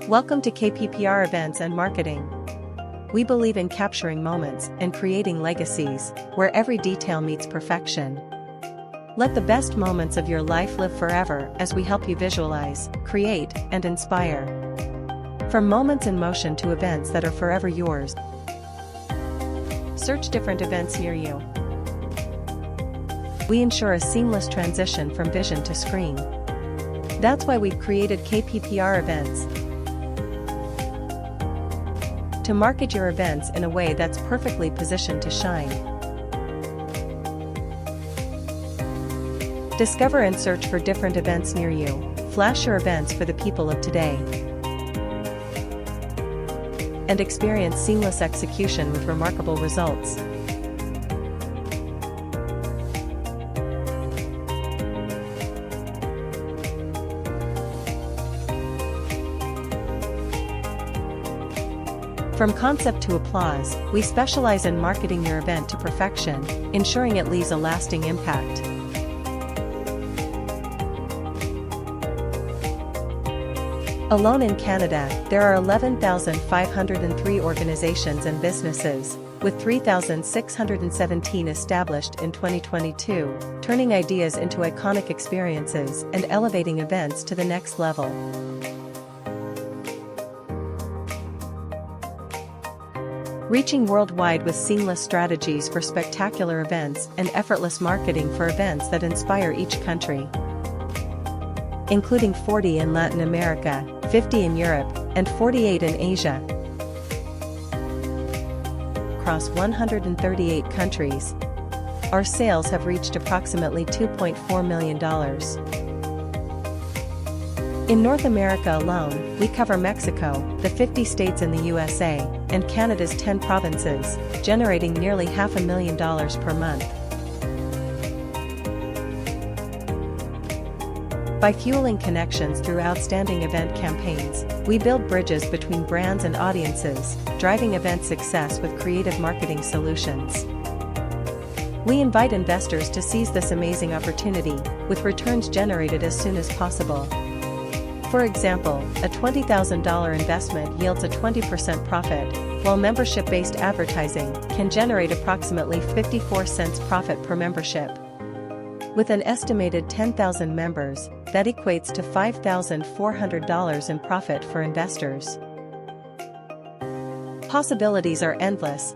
Welcome to KPPR Events and Marketing. We believe in capturing moments and creating legacies, where every detail meets perfection. Let the best moments of your life live forever as we help you visualize, create, and inspire. From moments in motion to events that are forever yours. Search different events near you. We ensure a seamless transition from vision to screen. That's why we've created KPPR Events, to market your events in a way that's perfectly positioned to shine. Discover and search for different events near you. Flash your events for the people of today. And experience seamless execution with remarkable results. From concept to applause, we specialize in marketing your event to perfection, ensuring it leaves a lasting impact. Alone in Canada, there are 11,503 organizations and businesses, with 3,617 established in 2022, turning ideas into iconic experiences and elevating events to the next level. Reaching worldwide with seamless strategies for spectacular events and effortless marketing for events that inspire each country. Including 40 in Latin America, 50 in Europe, and 48 in Asia. Across 138 countries, our sales have reached approximately $2.4 million. In North America alone, we cover Mexico, the 50 states in the USA, and Canada's 10 provinces, generating nearly $500,000 per month. By fueling connections through outstanding event campaigns, we build bridges between brands and audiences, driving event success with creative marketing solutions. We invite investors to seize this amazing opportunity, with returns generated as soon as possible. For example, a $20,000 investment yields a 20% profit, while membership-based advertising can generate approximately 54 cents profit per membership. With an estimated 10,000 members, that equates to $5,400 in profit for investors. Possibilities are endless,